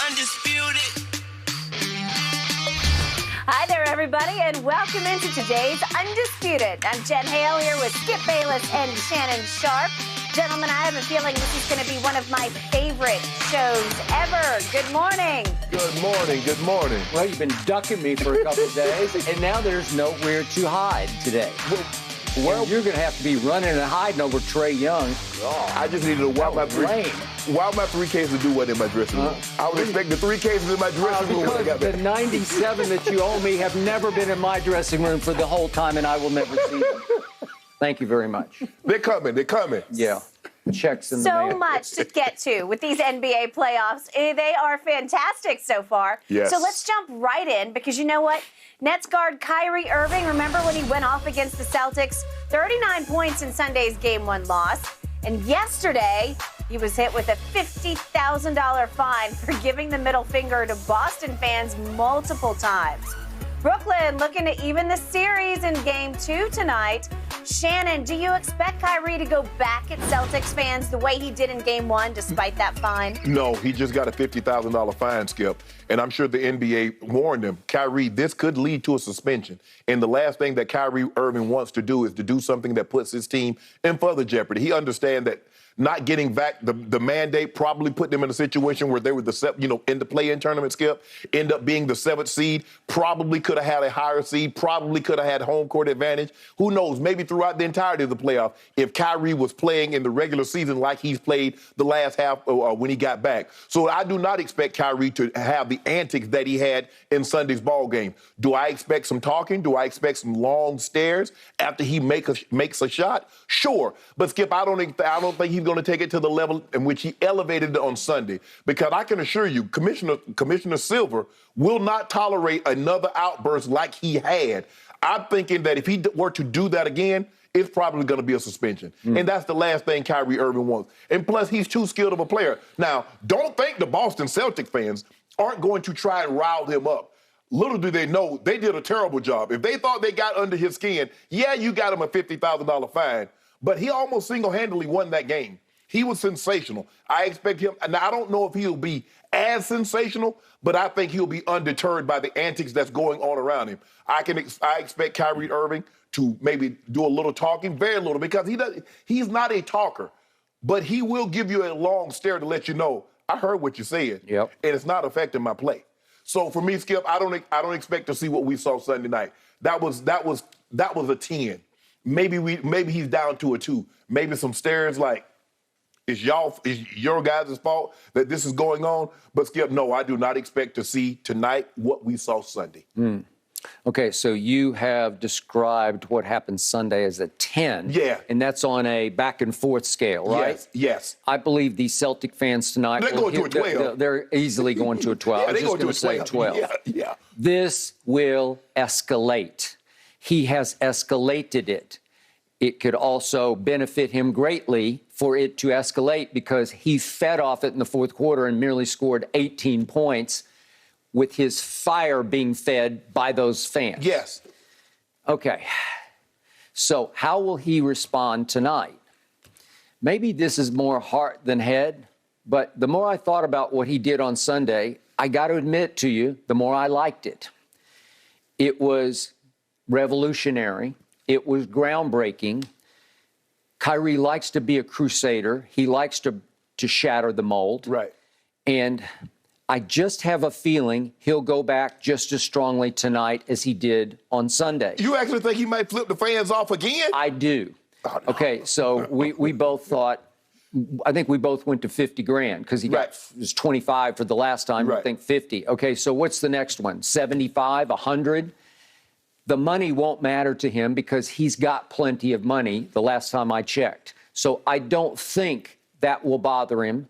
Undisputed. Hi there, everybody, and welcome into today's Undisputed. I'm Jen Hale here with Skip Bayless and Shannon Sharp. Gentlemen, I have a feeling this is going to be one of my favorite shows ever. Good morning. Good morning. Good morning. Well, you've been ducking me for a couple of days, and now there's nowhere to hide today. Well, you're going to have to be running and hiding over Trae Young. Oh, I just needed to wipe my three cases to do what in my dressing room. I would expect the 3 cases in my dressing room. Because the 97 that you owe me have never been in my dressing room for the whole time, and I will never see them. Thank you very much. They're coming. They're coming. Yeah. Checks in the mail. So much to get to with these NBA playoffs. They are fantastic so far. Yes. So let's jump right in because you know what? Nets guard Kyrie Irving, remember when he went off against the Celtics? 39 points in Sunday's Game 1 loss. And yesterday, he was hit with a $50,000 fine for giving the middle finger to Boston fans multiple times. Brooklyn looking to even the series in Game 2 tonight. Shannon, do you expect Kyrie to go back at Celtics fans the way he did in Game 1 despite that fine? No, he just got a $50,000 fine, Skip. And I'm sure the NBA warned him, Kyrie, this could lead to a suspension. And the last thing that Kyrie Irving wants to do is to do something that puts his team in further jeopardy. He understands that not getting back the mandate probably put them in a situation where they were in the play-in tournament, Skip, end up being the 7th seed, probably could have had a higher seed, probably could have had home court advantage. Who knows? Maybe throughout the entirety of the playoff, if Kyrie was playing in the regular season like he's played the last half when he got back. So I do not expect Kyrie to have the antics that he had in Sunday's ball game. Do I expect some talking? Do I expect some long stares after he makes a shot? Sure. But, Skip, I don't think he's going to take it to the level in which he elevated it on Sunday, because I can assure you, Commissioner Silver will not tolerate another outburst like he had. I'm thinking that if he were to do that again, it's probably going to be a suspension. And that's the last thing Kyrie Irving wants. And plus, he's too skilled of a player. Now, don't think the Boston Celtics fans aren't going to try and rile him up. Little do they know, they did a terrible job. If they thought they got under his skin, yeah, you got him a $50,000 fine, but he almost single-handedly won that game. He was sensational. I expect him, and I don't know if he'll be as sensational, but I think he'll be undeterred by the antics that's going on around him. I expect Kyrie Irving to maybe do a little talking, very little, because he's not a talker, but he will give you a long stare to let you know, I heard what you said, and it's not affecting my play. So for me, Skip, I don't expect to see what we saw Sunday night. That was a 10. Maybe he's down to a 2. Maybe some stares like, it's your guys' fault that this is going on. But, Skip, no, I do not expect to see tonight what we saw Sunday. Okay, so you have described what happened Sunday as a 10. Yeah. And that's on a back-and-forth scale, right? Yes. I believe these Celtic fans tonight... They're going to a 12. They're easily going to a 12. Yeah, they're going to a 12. Yeah. This will escalate. He has escalated it. It could also benefit him greatly for it to escalate because he fed off it in the fourth quarter and merely scored 18 points with his fire being fed by those fans. Yes. Okay. So how will he respond tonight? Maybe this is more heart than head, but the more I thought about what he did on Sunday, I got to admit to you, the more I liked it. It was revolutionary. It was groundbreaking. Kyrie likes to be a crusader. He likes to shatter the mold. Right. And I just have a feeling he'll go back just as strongly tonight as he did on Sunday. You actually think he might flip the fans off again? I do. Oh, no. Okay, so we both thought, I think we both went to 50 grand because he got it was 25 for the last time. I think 50. Okay, so what's the next one? 75, 100? The money won't matter to him because he's got plenty of money the last time I checked. So I don't think that will bother him.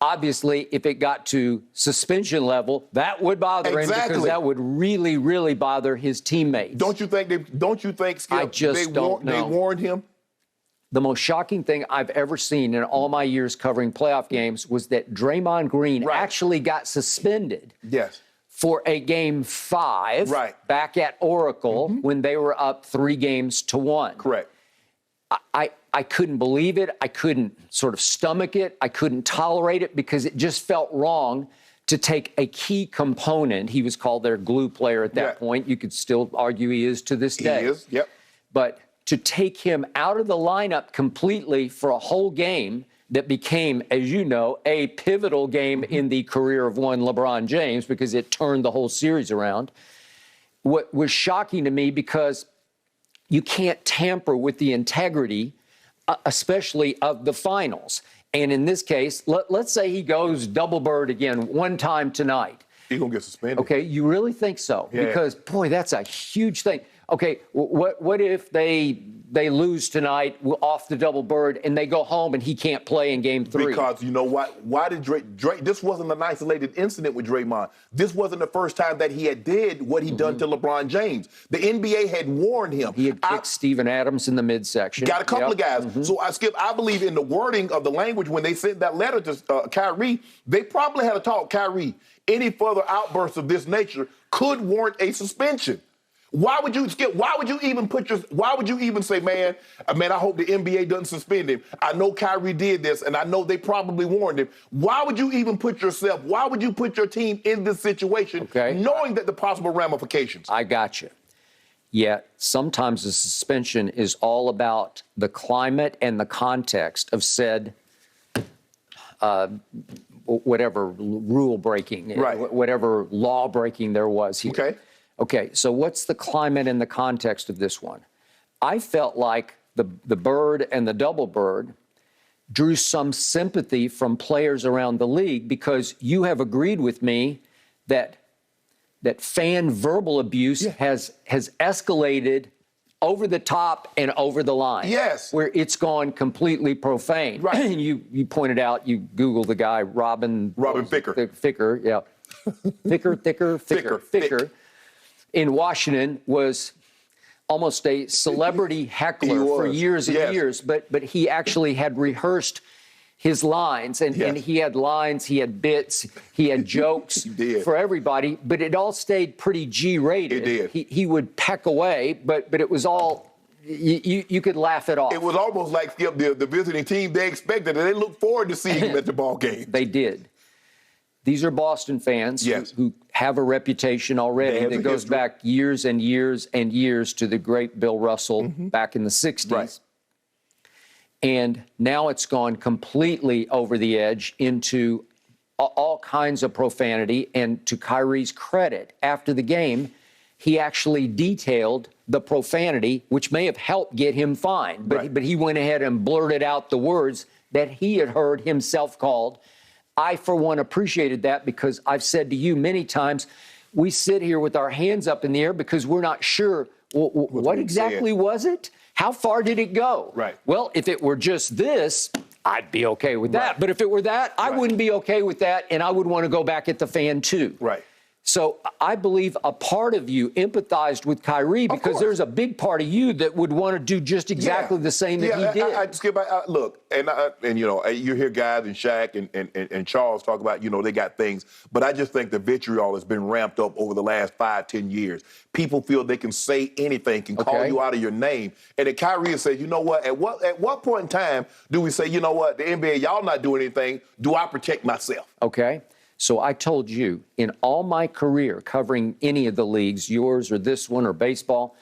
Obviously, if it got to suspension level, that would bother him because that would really, really bother his teammates. Don't you think, Skip, I just don't know. They warned him? The most shocking thing I've ever seen in all my years covering playoff games was that Draymond Green actually got suspended. Yes. For a game 5 back at Oracle when they were up 3-1. Correct. I couldn't believe it. I couldn't sort of stomach it. I couldn't tolerate it because it just felt wrong to take a key component. He was called their glue player at that point. You could still argue he is to this day. He is, yep. But to take him out of the lineup completely for a whole game that became, as you know, a pivotal game in the career of one LeBron James because it turned the whole series around, what was shocking to me because you can't tamper with the integrity, especially of the finals. And in this case, let's say he goes double bird again one time tonight. He's going to get suspended. Okay, you really think so? Yeah. Because, boy, that's a huge thing. Okay, what if they lose tonight off the double bird and they go home and he can't play in game 3? Because you know what? Why did Drake? This wasn't an isolated incident with Draymond. This wasn't the first time that he had did what he done to LeBron James. The NBA had warned him. He had kicked Steven Adams in the midsection. Got a couple of guys. So I believe in the wording of the language when they sent that letter to Kyrie. They probably had a talk. Kyrie, any further outbursts of this nature could warrant a suspension. Why would you, Skip? Why would you even say, man, I hope the NBA doesn't suspend him. I know Kyrie did this, and I know they probably warned him. Why would you even put your team in this situation, knowing that the possible ramifications? I got you. Yet sometimes the suspension is all about the climate and the context of said whatever rule breaking, whatever law breaking there was here. Okay, so what's the climate and the context of this one? I felt like the bird and the double bird drew some sympathy from players around the league because you have agreed with me that fan verbal abuse has escalated over the top and over the line. Yes. Where it's gone completely profane. Right. And you pointed out, you Googled the guy, Robin Thicke. Thicker, yeah. Thicker. In Washington was almost a celebrity heckler for years and years, but he actually had rehearsed his lines, and he had lines, he had bits, he had jokes for everybody, but it all stayed pretty G-rated. It did. He would peck away, but it was all, you could laugh it off. It was almost like, Skip, the visiting team, they expected it. They looked forward to seeing him at the ball game. They did. These are Boston fans who have a reputation already that goes back years and years and years to the great Bill Russell back in the 60s. Right. And now it's gone completely over the edge into all kinds of profanity. And to Kyrie's credit, after the game, he actually detailed the profanity, which may have helped get him fined. But he went ahead and blurted out the words that he had heard himself called. I, for one, appreciated that because I've said to you many times, we sit here with our hands up in the air because we're not sure what exactly was it? How far did it go? Right. Well, if it were just this, I'd be okay with that. But if it were that, I wouldn't be okay with that, and I would want to go back at the fan too. Right. So I believe a part of you empathized with Kyrie because there's a big part of you that would want to do just exactly the same that he did. Skip, look, and you know, you hear guys and Shaq and Charles talk about, you know, they got things, but I just think the vitriol has been ramped up over the last 5-10 years. People feel they can say anything, can call you out of your name. And then Kyrie said, you know what, at what point in time do we say, you know what, the NBA, y'all not doing anything, do I protect myself? Okay. So I told you, in all my career covering any of the leagues, yours or this one or baseball,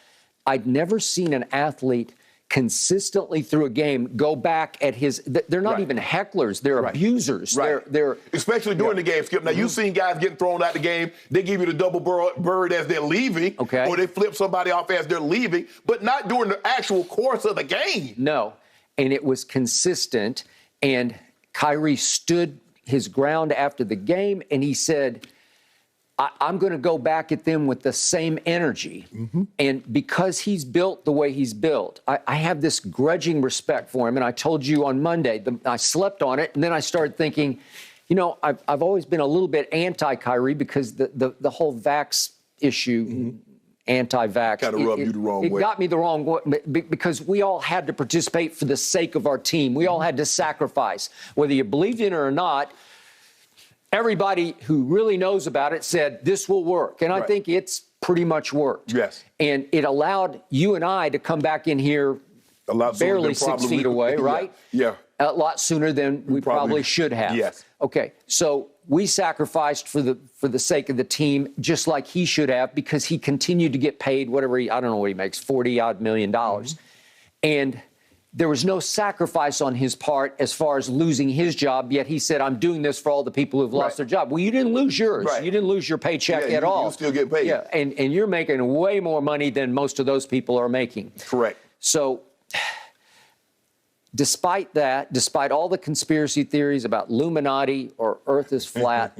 I'd never seen an athlete consistently through a game go back at his, they're not even hecklers, they're abusers. They're especially during the game, Skip. Now, you've seen guys getting thrown out the game, they give you the double bird as they're leaving, or they flip somebody off as they're leaving, but not during the actual course of the game. No, and it was consistent, and Kyrie stood his ground after the game, and he said, I'm going to go back at them with the same energy. And because he's built the way he's built, I have this grudging respect for him. And I told you on Monday, I slept on it, and then I started thinking, you know, I've always been a little bit anti-Kyrie because the whole vax issue, anti-vax. Kind of rubbed you the wrong way. It got me the wrong way because we all had to participate for the sake of our team. We all had to sacrifice. Whether you believed in it or not, everybody who really knows about it said, this will work. And I think it's pretty much worked. Yes. And it allowed you and I to come back in here barely 6 feet away, right? Yeah. A lot sooner than we probably should have. Yes. Okay. So we sacrificed for the sake of the team, just like he should have, because he continued to get paid whatever I don't know what he makes, $40-odd million. And there was no sacrifice on his part as far as losing his job, yet he said, I'm doing this for all the people who've lost their job. Well, you didn't lose yours. You didn't lose your paycheck at all. You still get paid. Yeah, and you're making way more money than most of those people are making. Correct. So despite that, despite all the conspiracy theories about Illuminati or Earth is flat,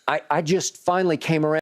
I just finally came around.